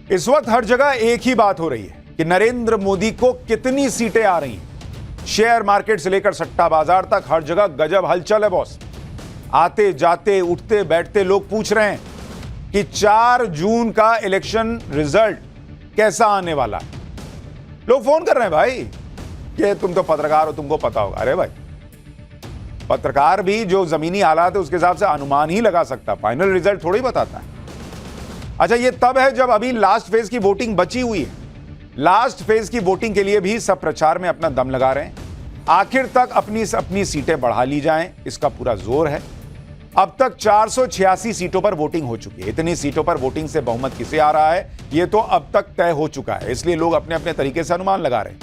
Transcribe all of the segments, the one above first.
इस वक्त हर जगह एक ही बात हो रही है कि नरेंद्र मोदी को कितनी सीटें आ रही हैं। शेयर मार्केट से लेकर सट्टा बाजार तक हर जगह गजब हलचल है बॉस। आते जाते उठते बैठते लोग पूछ रहे हैं कि 4 जून का इलेक्शन रिजल्ट कैसा आने वाला है। लोग फोन कर रहे हैं भाई कि तुम तो पत्रकार हो, तुमको पता होगा। अरे भाई, पत्रकार भी जो जमीनी हालात है उसके हिसाब से अनुमान ही लगा सकता, फाइनल रिजल्ट थोड़ी बताता है। अच्छा, ये तब है जब अभी लास्ट फेज की वोटिंग बची हुई है। लास्ट फेज की वोटिंग के लिए भी सब प्रचार में अपना दम लगा रहे हैं। आखिर तक अपनी सीटें बढ़ा ली जाएं, इसका पूरा जोर है। अब तक 486 सीटों पर वोटिंग हो चुकी है। इतनी सीटों पर वोटिंग से बहुमत किसे आ रहा है, यह तो अब तक तय हो चुका है। इसलिए लोग अपने अपने तरीके से अनुमान लगा रहे हैं,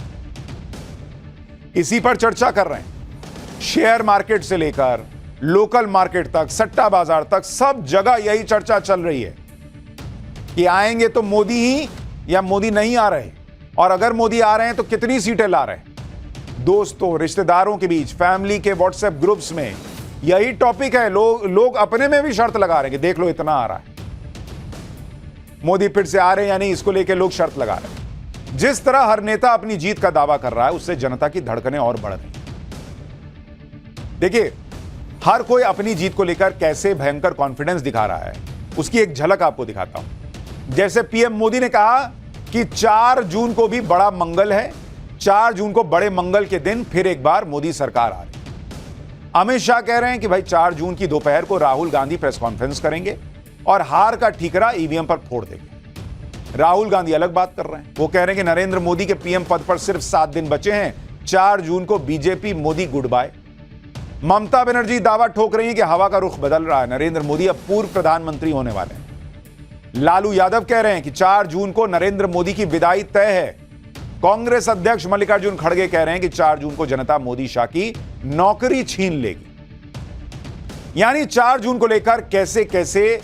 इसी पर चर्चा कर रहे हैं। शेयर मार्केट से लेकर लोकल मार्केट तक, सट्टा बाजार तक, सब जगह यही चर्चा चल रही है कि आएंगे तो मोदी ही या मोदी नहीं आ रहे, और अगर मोदी आ रहे हैं तो कितनी सीटें ला रहे हैं। दोस्तों, रिश्तेदारों के बीच, फैमिली के व्हाट्सएप ग्रुप्स में यही टॉपिक है। लोग अपने में भी शर्त लगा रहे हैं कि देख लो इतना आ रहा है, मोदी फिर से आ रहे हैं या नहीं, इसको लेकर लोग शर्त लगा रहे हैं। जिस तरह हर नेता अपनी जीत का दावा कर रहा है, उससे जनता की धड़कनें और बढ़ रही हैं। देखिए, हर कोई अपनी जीत को लेकर कैसे भयंकर कॉन्फिडेंस दिखा रहा है, उसकी एक झलक आपको दिखाता हूं। जैसे पीएम मोदी ने कहा कि 4 जून को भी बड़ा मंगल है, 4 जून को बड़े मंगल के दिन फिर एक बार मोदी सरकार आ रही। अमित शाह कह रहे हैं कि भाई 4 जून की दोपहर को राहुल गांधी प्रेस कॉन्फ्रेंस करेंगे और हार का ठीकरा ईवीएम पर फोड़ देंगे। राहुल गांधी अलग बात कर रहे हैं। वो कह रहे हैं कि नरेंद्र मोदी के पीएम पद पर सिर्फ 7 दिन बचे हैं, 4 जून को BJP Modi good bye. Mamata Banerjee दावा ठोक रही है कि हवा का रुख बदल रहा है, नरेंद्र मोदी अब पूर्व प्रधानमंत्री होने वाले हैं। लालू यादव कह रहे हैं कि 4 जून को नरेंद्र मोदी की विदाई तय है। कांग्रेस अध्यक्ष मल्लिकार्जुन खड़गे कह रहे हैं कि 4 जून को जनता मोदी शाह की नौकरी छीन लेगी। यानी 4 जून को लेकर कैसे कैसे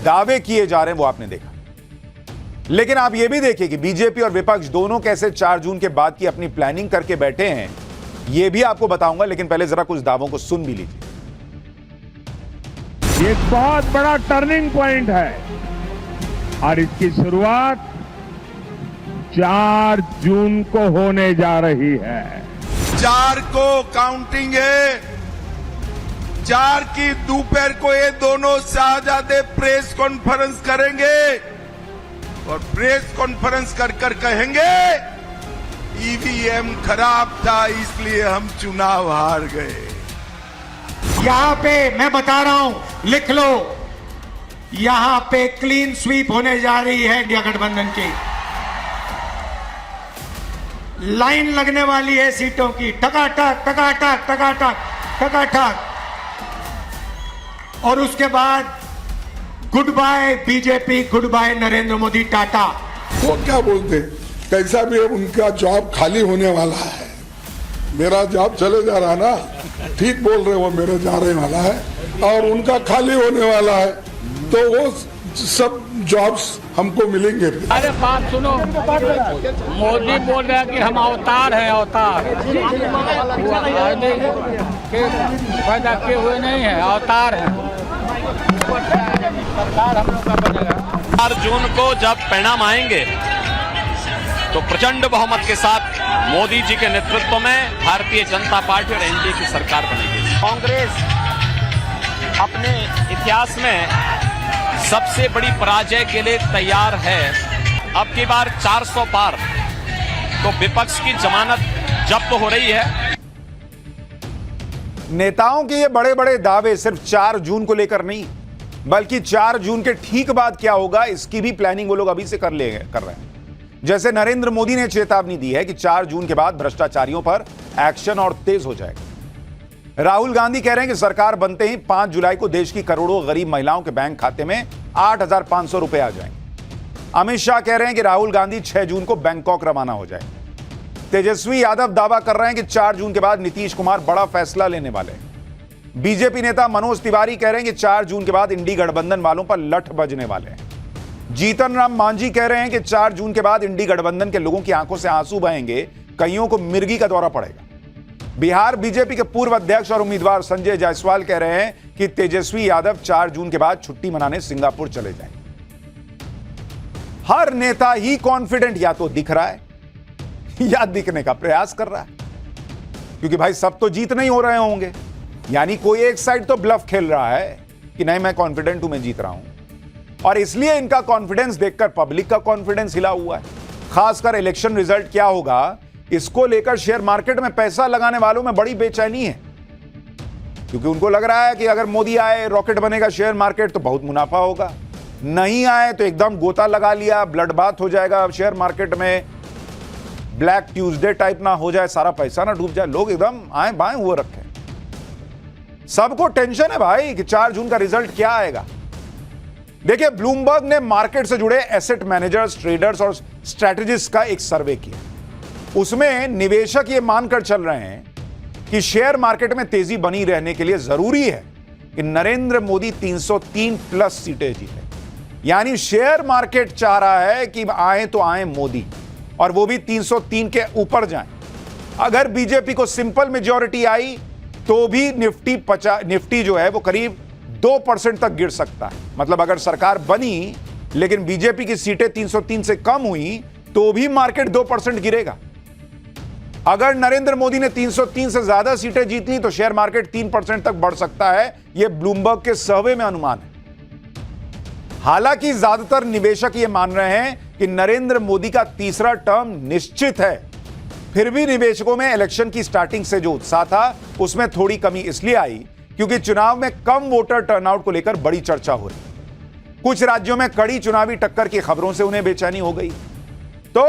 दावे किए जा रहे हैं वो आपने देखा। लेकिन आप यह भी देखिए कि बीजेपी और विपक्ष दोनों कैसे 4 जून के बाद की अपनी प्लानिंग करके बैठे हैं, यह भी आपको बताऊंगा। लेकिन पहले जरा कुछ दावों को सुन भी लीजिए। ये एक बहुत बड़ा टर्निंग पॉइंट है और इसकी शुरुआत 4 जून को होने जा रही है। 4 को काउंटिंग है। 4 की दोपहर को ये दोनों शाहजादे प्रेस कॉन्फ्रेंस करेंगे और प्रेस कॉन्फ्रेंस कर कहेंगे ईवीएम खराब था इसलिए हम चुनाव हार गए। यहां पे मैं बता रहा हूं, लिख लो, यहां पे क्लीन स्वीप होने जा रही है इंडिया गठबंधन की। लाइन लगने वाली है सीटों की, टकाटक टकाटक टकाटक टकाटक। और उसके बाद good bye BJP, good bye Narendra Modi, tata. वो क्या बोलते, कैसा भी उनका जॉब खाली होने वाला है। मेरा जॉब चले जा रहा ना, ठीक बोल रहे, वो मेरे जा रहे वाला है और उनका खाली होने वाला है, तो वो सब जॉब्स हमको मिलेंगे। अरे बात सुनो, मोदी बोल रहे हैं कि हम अवतार हैं, अवतार पैदा किए हुए नहीं है, अवतार है। सरकार हम लोग का बनेगा। 4 जून को जब परिणाम आएंगे तो प्रचंड बहुमत के साथ मोदी जी के नेतृत्व में भारतीय जनता पार्टी और एनडीए की सरकार बनेगी। कांग्रेस अपने इतिहास में सबसे बड़ी पराजय के लिए तैयार है। अब की बार 400 पार, तो विपक्ष की जमानत जब्त हो रही है। नेताओं के ये बड़े बड़े दावे सिर्फ 4 जून को लेकर नहीं, बल्कि 4 जून के ठीक बाद क्या होगा इसकी भी प्लानिंग वो लोग अभी से कर रहे हैं। जैसे नरेंद्र मोदी ने चेतावनी दी है कि 4 जून के बाद भ्रष्टाचारियों पर एक्शन और तेज हो जाएगा। राहुल गांधी कह रहे हैं कि सरकार बनते ही 5 जुलाई को देश की करोड़ों गरीब महिलाओं के बैंक खाते में 8,500 रुपए आ जाएंगे। अमित शाह कह रहे हैं कि राहुल गांधी 6 जून को बैंकॉक रवाना हो जाएंगे। तेजस्वी यादव दावा कर रहे हैं कि 4 जून के बाद नीतीश कुमार बड़ा फैसला लेने वाले हैं। बीजेपी नेता मनोज तिवारी कह रहे हैं कि 4 जून के बाद इंडी गठबंधन वालों पर लठ बजने वाले हैं। जीतन राम मांझी कह रहे हैं कि 4 जून के बाद इंडी गठबंधन के लोगों की आंखों से आंसू बहेंगे, कईयों को मिर्गी का दौरा पड़ेगा। बिहार बीजेपी के पूर्व अध्यक्ष और उम्मीदवार संजय जायसवाल कह रहे हैं कि तेजस्वी यादव 4 जून के बाद छुट्टी मनाने सिंगापुर चले जाएंगे। हर नेता ही कॉन्फिडेंट या तो दिख रहा है या दिखने का प्रयास कर रहा है, क्योंकि भाई सब तो जीत नहीं हो रहे होंगे। यानी कोई एक साइड तो ब्लफ खेल रहा है कि नहीं मैं कॉन्फिडेंट हूं, मैं जीत रहा हूं, और इसलिए इनका कॉन्फिडेंस देखकर पब्लिक का कॉन्फिडेंस हिला हुआ है। खासकर इलेक्शन रिजल्ट क्या होगा इसको लेकर शेयर मार्केट में पैसा लगाने वालों में बड़ी बेचैनी है, क्योंकि उनको लग रहा है कि अगर मोदी आए रॉकेट बनेगा शेयर मार्केट तो बहुत मुनाफा होगा, नहीं आए तो एकदम गोता लगा लिया, ब्लड बाथ हो जाएगा शेयर मार्केट में, ब्लैक ट्यूसडे टाइप ना हो जाए, सारा पैसा ना डूब जाए। लोग एकदम आए बाएं हुए रखे, सबको टेंशन है भाई कि 4 जून का रिजल्ट क्या आएगा। देखिए, ब्लूमबर्ग ने मार्केट से जुड़े एसेट मैनेजर्स, ट्रेडर्स और स्ट्रेटेजिस्ट का एक सर्वे किया। उसमें निवेशक ये मानकर चल रहे हैं कि शेयर मार्केट में तेजी बनी रहने के लिए जरूरी है कि नरेंद्र मोदी 303 प्लस सीटें जीते। यानी शेयर मार्केट चाह रहा है कि आए तो आए मोदी, और वो भी 303 के ऊपर जाएं। अगर बीजेपी को सिंपल मेजॉरिटी आई तो भी निफ्टी जो है वो करीब 2% तक गिर सकता है। मतलब अगर सरकार बनी लेकिन बीजेपी की सीटें 303 से कम हुई तो भी मार्केट 2% गिरेगा। अगर नरेंद्र मोदी ने 303 से ज्यादा सीटें जीती तो शेयर मार्केट 3% तक बढ़ सकता है। यह ब्लूमबर्ग के सर्वे में अनुमान है। हालांकि ज्यादातर निवेशक यह मान रहे हैं कि नरेंद्र मोदी का तीसरा टर्म निश्चित है। फिर भी निवेशकों में इलेक्शन की स्टार्टिंग से जो उत्साह था उसमें थोड़ी कमी इसलिए आई क्योंकि चुनाव में कम वोटर टर्नआउट को लेकर बड़ी चर्चा हो रही। कुछ राज्यों में कड़ी चुनावी टक्कर की खबरों से उन्हें बेचैनी हो गई। तो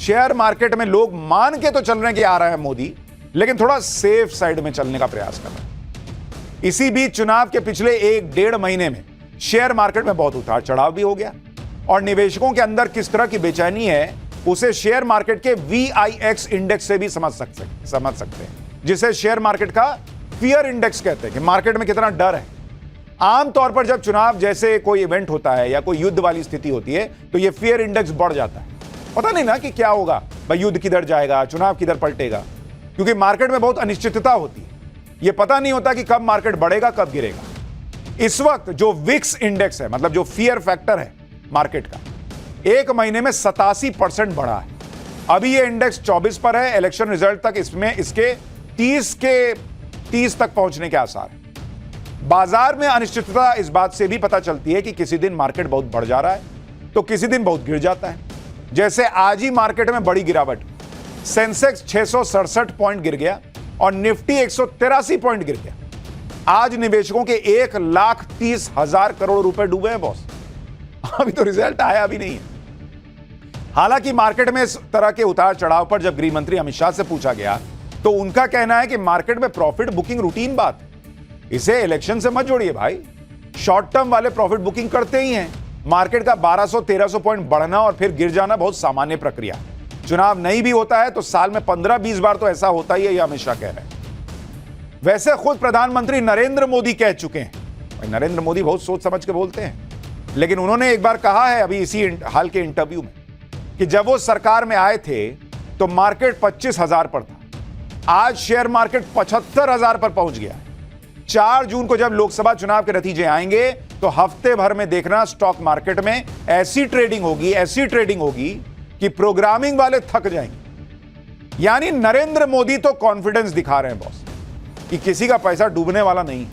शेयर मार्केट में लोग मान के तो चल रहे हैं कि आ रहा है मोदी, लेकिन थोड़ा सेफ साइड में चलने का प्रयास कर रहे हैं। इसी बीच चुनाव के पिछले 1-1.5 महीने में शेयर मार्केट में बहुत उतार चढ़ाव भी हो गया, और निवेशकों के अंदर किस तरह की बेचैनी है उसे शेयर मार्केट के VIX इंडेक्स से भी समझ सकते हैं, जिसे शेयर मार्केट का फियर इंडेक्स कहते हैं कि मार्केट में कितना डर है। आमतौर पर जब चुनाव जैसे कोई इवेंट होता है या कोई युद्ध वाली स्थिति होती है तो यह फियर इंडेक्स बढ़ जाता है। पता नहीं ना कि क्या होगा, भाई युद्ध किधर जाएगा, चुनाव किधर पलटेगा, क्योंकि मार्केट में बहुत अनिश्चितता होती है। यह पता नहीं होता कि कब मार्केट बढ़ेगा कब गिरेगा। इस वक्त जो विक्स इंडेक्स है, मतलब जो फियर फैक्टर है मार्केट का, 1 महीने में 87% बढ़ा है। अभी यह इंडेक्स 24 पर है। इलेक्शन रिजल्ट तक इसमें इसके 30 तक पहुंचने के आसार है। बाजार में अनिश्चितता इस बात से भी पता चलती है कि किसी दिन मार्केट बहुत बढ़ जा रहा है तो किसी दिन बहुत गिर जाता है। जैसे आज ही मार्केट में बड़ी गिरावट, सेंसेक्स 667 पॉइंट गिर गया और निफ्टी 183 पॉइंट गिर गया। आज निवेशकों के 1,30,000 करोड़ रुपए डूबे हैं बॉस। अभी तो रिजल्ट आया भी नहीं है। हालांकि मार्केट में इस तरह के उतार चढ़ाव पर जब गृह मंत्री अमित शाह से पूछा गया तो उनका कहना है कि मार्केट में प्रॉफिट बुकिंग रूटीन बात है, इसे इलेक्शन से मत जोड़िए भाई। शॉर्ट टर्म वाले प्रॉफिट बुकिंग करते ही हैं। मार्केट का 1200-1300 पॉइंट बढ़ना और फिर गिर जाना बहुत सामान्य प्रक्रिया है। चुनाव नहीं भी होता है तो साल में 15-20 बार तो ऐसा होता ही है, यह हमेशा कह रहे हैं। वैसे खुद प्रधानमंत्री नरेंद्र मोदी कह चुके हैं, भाई नरेंद्र मोदी बहुत सोच समझ के बोलते हैं, लेकिन उन्होंने एक बार कहा है अभी इसी हाल के इंटरव्यू में कि जब वो सरकार में आए थे तो मार्केट 25,000 पर था, आज शेयर मार्केट 75,000 पर पहुंच गया। 4 जून को जब लोकसभा चुनाव के नतीजे आएंगे तो हफ्ते भर में देखना स्टॉक मार्केट में ऐसी ट्रेडिंग होगी कि प्रोग्रामिंग वाले थक जाएंगे। यानी नरेंद्र मोदी तो कॉन्फिडेंस दिखा रहे हैं बॉस कि किसी का पैसा डूबने वाला नहीं।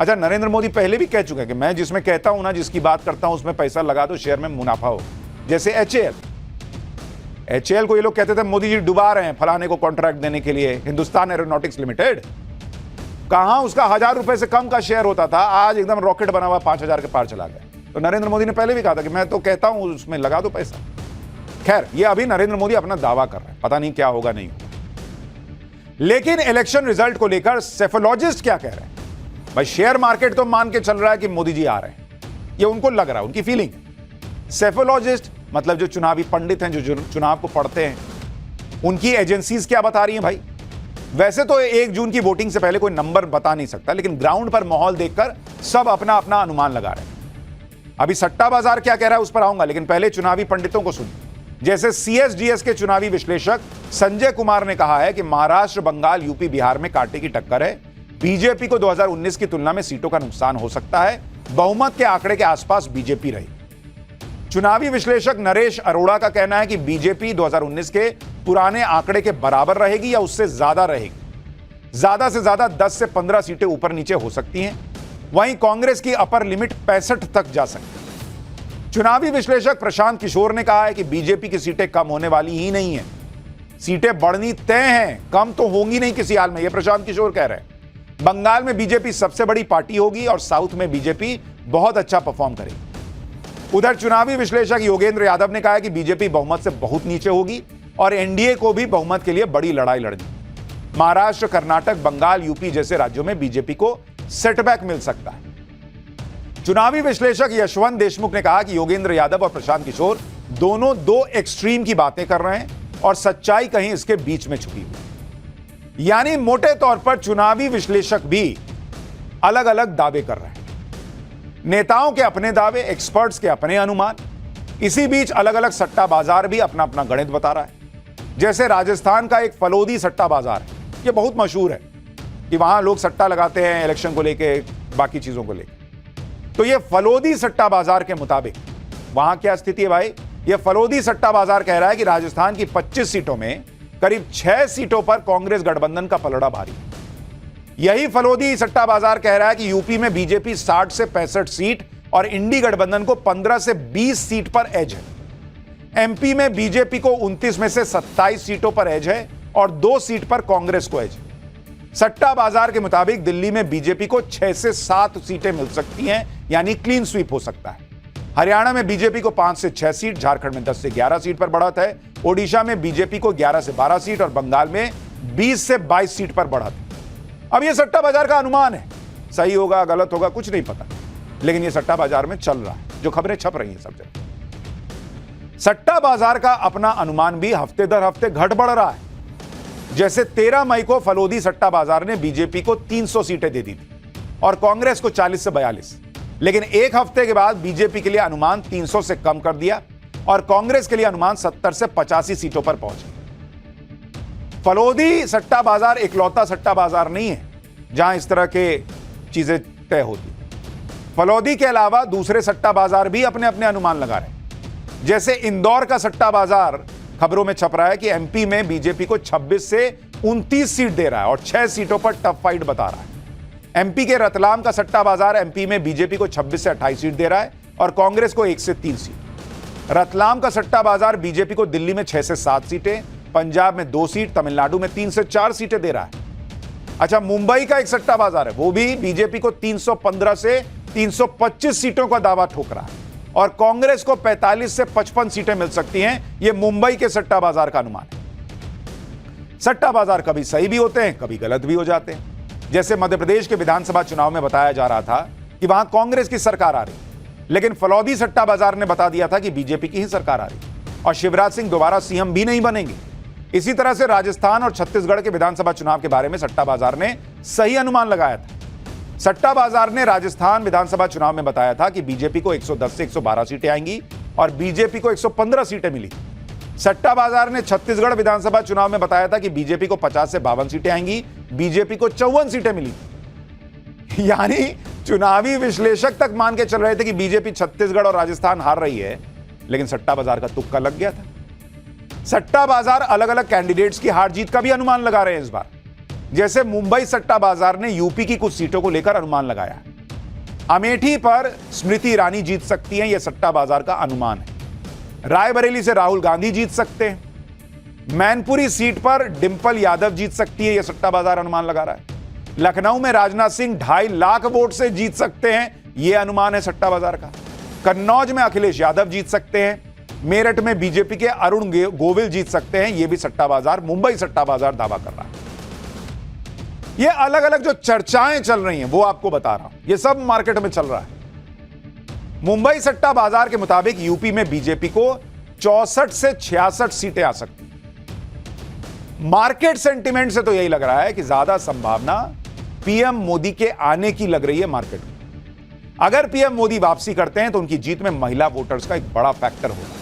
अच्छा, नरेंद्र मोदी पहले भी कह चुके हैं कि मैं जिसमें कहता हूं ना, जिसकी बात करता हूं उसमें पैसा लगा दो, शेयर में मुनाफा हो। जैसे HAL को ये लोग कहते थे मोदी जी डुबा रहे हैं फलाने को कॉन्ट्रैक्ट देने के लिए, हिंदुस्तान एरोनॉटिक्स लिमिटेड। कहां उसका 1,000 रुपए से कम का शेयर होता था, आज एकदम रॉकेट बना हुआ 5,000 के पार चला गया। तो नरेंद्र मोदी ने पहले भी कहा था कि मैं तो कहता हूं उसमें लगा दो पैसा। खैर, ये अभी नरेंद्र मोदी अपना दावा कर रहे हैं, पता नहीं क्या होगा नहीं होगा। लेकिन इलेक्शन रिजल्ट को लेकर सेफोलॉजिस्ट क्या कह रहे हैं? भाई शेयर मार्केट तो मान के चल रहा है कि मोदी जी आ रहे हैं, ये उनको लग रहा है, उनकी फीलिंग है। सेफोलॉजिस्ट मतलब जो चुनावी पंडित हैं, जो चुनाव को पढ़ते हैं, उनकी एजेंसीज क्या बता रही हैं भाई? वैसे तो 1 जून की वोटिंग से पहले कोई नंबर बता नहीं सकता, लेकिन ग्राउंड पर माहौल देखकर सब अपना अपना अनुमान लगा रहे हैं। अभी सट्टा बाजार क्या कह रहा है उस पर आऊंगा, लेकिन पहले चुनावी पंडितों को सुनिए। जैसे CSDS के चुनावी विश्लेषक संजय कुमार ने कहा है कि महाराष्ट्र, बंगाल, यूपी, बिहार में कांटे की टक्कर है। बीजेपी को 2019 की तुलना में सीटों का नुकसान हो सकता है। बहुमत के आंकड़े के आसपास बीजेपी रही। चुनावी विश्लेषक नरेश अरोड़ा का कहना है कि बीजेपी 2019 के पुराने आंकड़े के बराबर रहेगी या उससे ज्यादा रहेगी। ज्यादा से ज्यादा 10 से 15 सीटें ऊपर नीचे हो सकती हैं। वहीं कांग्रेस की अपर लिमिट 65 तक जा सकती है। चुनावी विश्लेषक प्रशांत किशोर ने कहा है कि बीजेपी की सीटें कम होने वाली ही नहीं है, सीटें बढ़नी तय हैं, कम तो होंगी नहीं किसी हाल में, यह प्रशांत किशोर कह रहे हैं। बंगाल में बीजेपी सबसे बड़ी पार्टी होगी और साउथ में बीजेपी बहुत अच्छा परफॉर्म करेगी। उधर चुनावी विश्लेषक योगेंद्र यादव ने कहा है कि बीजेपी बहुमत से बहुत नीचे होगी और एनडीए को भी बहुमत के लिए बड़ी लड़ाई लड़नी। महाराष्ट्र, कर्नाटक, बंगाल, यूपी जैसे राज्यों में बीजेपी को सेटबैक मिल सकता है। चुनावी विश्लेषक यशवंत देशमुख ने कहा कि योगेंद्र यादव और प्रशांत किशोर दोनों दो एक्सट्रीम की बातें कर रहे हैं और सच्चाई कहीं इसके बीच में छुपी हुई। यानी मोटे तौर पर चुनावी विश्लेषक भी अलग अलग दावे कर रहे हैं। नेताओं के अपने दावे, एक्सपर्ट्स के अपने अनुमान। इसी बीच अलग अलग सट्टा बाजार भी अपना अपना गणित बता रहा है। जैसे राजस्थान का एक फलोदी सट्टा बाजार है, यह बहुत मशहूर है कि वहां लोग सट्टा लगाते हैं इलेक्शन को लेके, बाकी चीजों को लेके। तो यह फलोदी सट्टा बाजार के मुताबिक वहां क्या स्थिति है भाई? यह फलोदी सट्टा बाजार कह रहा है कि राजस्थान की 25 सीटों में करीब 6 सीटों पर कांग्रेस गठबंधन का पलड़ा भारी। यही फलोदी सट्टा बाजार कह रहा है कि यूपी में बीजेपी 60 से 65 सीट और इंडी गठबंधन को 15 से 20 सीट पर एज है। एमपी में बीजेपी को 29 में से 27 सीटों पर एज है और 2 सीट पर कांग्रेस को एज है। सट्टा बाजार के मुताबिक दिल्ली में बीजेपी को 6 से 7 सीटें मिल सकती हैं, यानी क्लीन स्वीप हो सकता है। हरियाणा में बीजेपी को 5 से 6 सीट, झारखंड में 10 से 11 सीट पर बढ़त है। ओडिशा में बीजेपी को 11 से 12 सीट और बंगाल में 20 से 22 सीट पर बढ़त है। अब यह सट्टा बाजार का अनुमान है, सही होगा गलत होगा कुछ नहीं पता, लेकिन यह सट्टा बाजार में चल रहा है, जो खबरें छप रही हैं सब जगह। सट्टा बाजार का अपना अनुमान भी हफ्ते दर हफ्ते घट बढ़ रहा है। जैसे 13 मई को फलोदी सट्टा बाजार ने बीजेपी को 300 सीटें दे दी थी और कांग्रेस को 40 से 42, लेकिन एक हफ्ते के बाद बीजेपी के लिए अनुमान 300 से कम कर दिया और कांग्रेस के लिए अनुमान 70 से 85 सीटों पर पहुंच गया। फलोदी सट्टा बाजार इकलौता सट्टा बाजार नहीं है जहां इस तरह के चीजें तय होती। फलोदी के अलावा दूसरे सट्टा बाजार भी अपने अपने अनुमान लगा रहे हैं। जैसे इंदौर का सट्टा बाजार खबरों में छप रहा है कि एमपी में बीजेपी को 26 से 29 सीट दे रहा है और 6 सीटों पर टफ फाइट बता रहा है। एमपी के रतलाम का सट्टा बाजार एमपी में बीजेपी को 26 से 28 सीट दे रहा है और कांग्रेस को 1 से 3 सीट। रतलाम का सट्टा बाजार बीजेपी को दिल्ली में 6 से 7 सीटें, पंजाब में 2 सीट, तमिलनाडु में 3 से 4 सीटें दे रहा है। अच्छा, मुंबई का एक सट्टा बाजार है, वो भी बीजेपी को 315 से 325 सीटों का दावा ठोक रहा है और कांग्रेस को 45 से 55 सीटें मिल सकती हैं। यह मुंबई के सट्टा बाजार का अनुमान है। सट्टा बाजार कभी सही भी होते हैं, कभी गलत भी हो जाते हैं। जैसे मध्य प्रदेश के विधानसभा चुनाव में बताया जा रहा था कि वहां कांग्रेस की सरकार आ रही, लेकिन फलौदी सट्टा बाजार ने बता दिया था कि बीजेपी की ही सरकार आ रही और शिवराज सिंह दोबारा सीएम भी नहीं बनेंगे। इसी तरह से राजस्थान और छत्तीसगढ़ के विधानसभा चुनाव के बारे में सट्टा बाजार ने सही अनुमान लगाया था। सट्टा बाजार ने राजस्थान विधानसभा चुनाव में बताया था कि बीजेपी को 110 से 112 सीटें आएंगी और बीजेपी को 115 सीटें मिली। सट्टा बाजार ने छत्तीसगढ़ विधानसभा चुनाव में बताया था कि बीजेपी को 50 से 52 सीटें आएंगी, बीजेपी को 54 सीटें मिली। यानी चुनावी विश्लेषक तक मान के चल रहे थे कि बीजेपी छत्तीसगढ़ और राजस्थान हार रही है, लेकिन सट्टा बाजार का तुक्का लग गया था। सट्टा बाजार अलग अलग कैंडिडेट्स की हार जीत का भी अनुमान लगा रहे हैं इस बार। जैसे मुंबई सट्टा बाजार ने यूपी की कुछ सीटों को लेकर अनुमान लगाया है। अमेठी पर स्मृति ईरानी जीत सकती हैं, यह सट्टा बाजार का अनुमान है। रायबरेली से राहुल गांधी जीत सकते हैं। मैनपुरी सीट पर डिंपल यादव जीत सकती है, यह सट्टा बाजार अनुमान लगा रहा है। लखनऊ में राजनाथ सिंह 2.5 लाख वोट से जीत सकते हैं, यह अनुमान है सट्टा बाजार का। कन्नौज में अखिलेश यादव जीत सकते हैं। मेरठ में बीजेपी के अरुण गोविल जीत सकते हैं, यह भी सट्टा बाजार, मुंबई सट्टा बाजार दावा कर रहा है। ये अलग अलग जो चर्चाएं चल रही हैं वो आपको बता रहा हूं, ये सब मार्केट में चल रहा है। मुंबई सट्टा बाजार के मुताबिक यूपी में बीजेपी को 64 से 66 सीटें आ सकती हैं। मार्केट सेंटिमेंट से तो यही लग रहा है कि ज्यादा संभावना पीएम मोदी के आने की लग रही है मार्केट में। अगर पीएम मोदी वापसी करते हैं तो उनकी जीत में महिला वोटर्स का एक बड़ा फैक्टर होगा।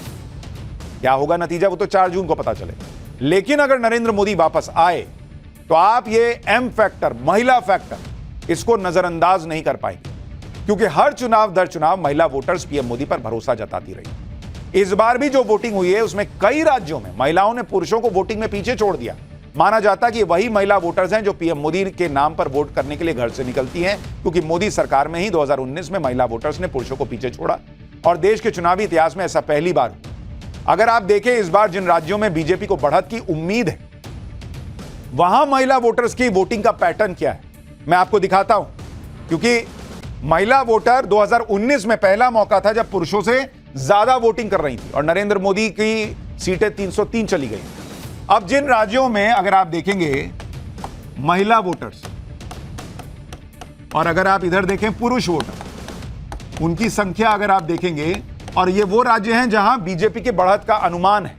क्या होगा नतीजा वो तो 4 जून को पता चलेगा, लेकिन अगर नरेंद्र मोदी वापस आए तो आप ये एम फैक्टर, महिला फैक्टर, इसको नजरअंदाज नहीं कर पाएंगे, क्योंकि हर चुनाव दर चुनाव महिला वोटर्स पीएम मोदी पर भरोसा जताती रही। इस बार भी जो वोटिंग हुई है उसमें कई राज्यों में महिलाओं ने पुरुषों को वोटिंग में पीछे छोड़ दिया। माना जाता कि वही महिला वोटर्स हैं जो पीएम मोदी के नाम पर वोट करने के लिए घर से निकलती हैं, क्योंकि मोदी सरकार में ही 2019 में महिला वोटर्स ने पुरुषों को पीछे छोड़ा और देश के चुनावी इतिहास में ऐसा पहली बार हुआ। अगर आप देखें इस बार जिन राज्यों में बीजेपी को बढ़त की उम्मीद है वहां महिला वोटर्स की वोटिंग का पैटर्न क्या है मैं आपको दिखाता हूं, क्योंकि महिला वोटर 2019 में पहला मौका था जब पुरुषों से ज्यादा वोटिंग कर रही थी और नरेंद्र मोदी की सीटें 303 चली गई। अब जिन राज्यों में अगर आप देखेंगे महिला वोटर्स और अगर आप इधर देखें पुरुष वोटर, उनकी संख्या अगर आप देखेंगे, और ये वो राज्य हैं जहां बीजेपी के बढ़त का अनुमान है।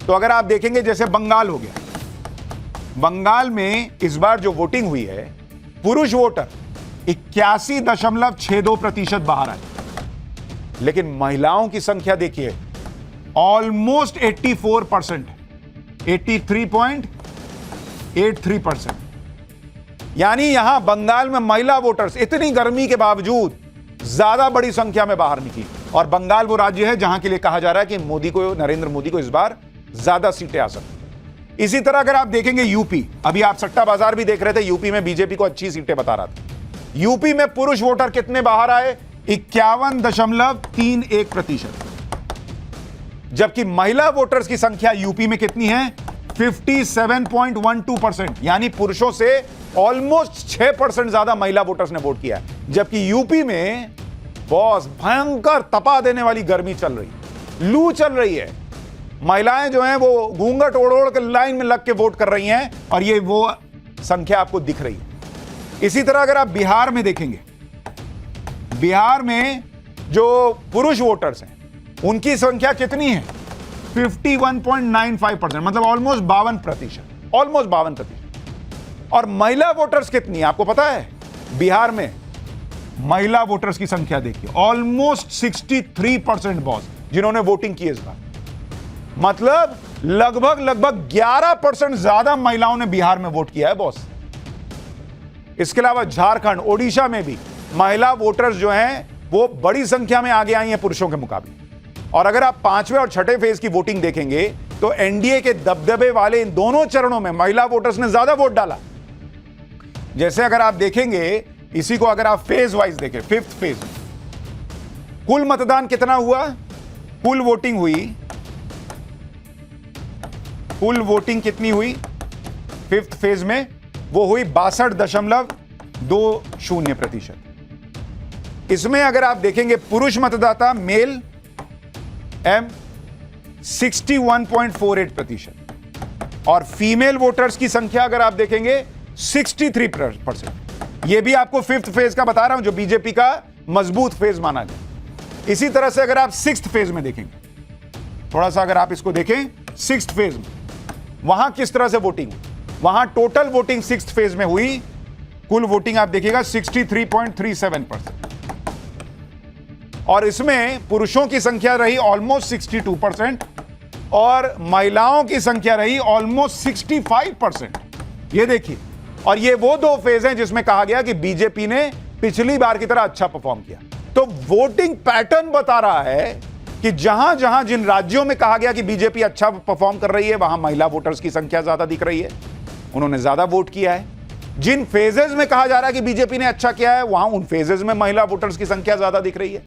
तो अगर आप देखेंगे जैसे बंगाल हो गया, बंगाल में इस बार जो वोटिंग हुई है पुरुष वोटर 81.62% बाहर आए, लेकिन महिलाओं की संख्या देखिए ऑलमोस्ट 84%, 83.83%। यानी यहां बंगाल में महिला वोटर्स इतनी गर्मी के बावजूद ज्यादा बड़ी संख्या में बाहर निकली, और बंगाल वो राज्य है जहां के लिए कहा जा रहा है कि नरेंद्र मोदी को इस बार ज्यादा सीटें आ सकती। इसी तरह अगर आप देखेंगे यूपी, अभी आप सट्टा बाजार भी देख रहे थे, यूपी में बीजेपी को अच्छी सीटें बता रहा था। यूपी में पुरुष वोटर कितने बाहर आए? 51.31%, जबकि महिला वोटर्स की संख्या यूपी में कितनी है? 57.12%, यानी पुरुषों से ऑलमोस्ट 6% ज्यादा महिला वोटर्स ने वोट किया है। जबकि यूपी में बॉस भयंकर तपा देने वाली गर्मी चल रही, लू चल रही है, महिलाएं जो हैं वो घूंघट ओढ़ ओढ़ के लाइन में लग के वोट कर रही हैं, और ये वो संख्या आपको दिख रही है। इसी तरह अगर आप बिहार में देखेंगे, बिहार में जो पुरुष वोटर्स हैं उनकी संख्या कितनी है? 51.95%, मतलब ऑलमोस्ट 52%। और महिला वोटर्स कितनी है आपको पता है? बिहार में महिला वोटर्स की संख्या देखिए ऑलमोस्ट 63% बॉस, जिन्होंने वोटिंग की इस बार, मतलब लगभग 11% ज्यादा महिलाओं ने बिहार में वोट किया है बॉस। इसके अलावा झारखंड, ओडिशा में भी महिला वोटर्स जो हैं वो बड़ी संख्या में आगे आई हैं पुरुषों के मुकाबले। और अगर आप 5वें और 6ठे फेज की वोटिंग देखेंगे तो एनडीए के दबदबे वाले इन दोनों चरणों में महिला वोटर्स ने ज्यादा वोट डाला। जैसे अगर आप देखेंगे, इसी को अगर आप फेज वाइज देखें, 5th फेज कुल मतदान कितना हुआ? कुल वोटिंग कितनी हुई 5th फेज में? वो हुई 62.20%। इसमें अगर आप देखेंगे पुरुष मतदाता मेल 61.48%, और फीमेल वोटर्स की संख्या अगर आप देखेंगे 63%। यह भी आपको 5th फेज का बता रहा हूं, जो बीजेपी का मजबूत फेज माना गया। इसी तरह से अगर आप 6th फेज में देखेंगे, थोड़ा सा अगर आप इसको देखें 6th फेज में, वहां किस तरह से वोटिंग, वहां टोटल वोटिंग 6th फेज में हुई, कुल वोटिंग आप देखिएगा 63.37%, और इसमें पुरुषों की संख्या रही ऑलमोस्ट 62% और महिलाओं की संख्या रही ऑलमोस्ट 65%। ये देखिए, और ये वो दो फेज हैं जिसमें कहा गया कि बीजेपी ने पिछली बार की तरह अच्छा परफॉर्म किया। तो वोटिंग पैटर्न बता रहा है कि जहां जहां जिन राज्यों में कहा गया कि बीजेपी अच्छा परफॉर्म कर रही है, वहां महिला वोटर्स की संख्या ज्यादा दिख रही है, उन्होंने ज्यादा वोट किया है। जिन फेजेस में कहा जा रहा है कि बीजेपी ने अच्छा किया है, वहां उन फेजेस में महिला वोटर्स की संख्या ज्यादा दिख रही है।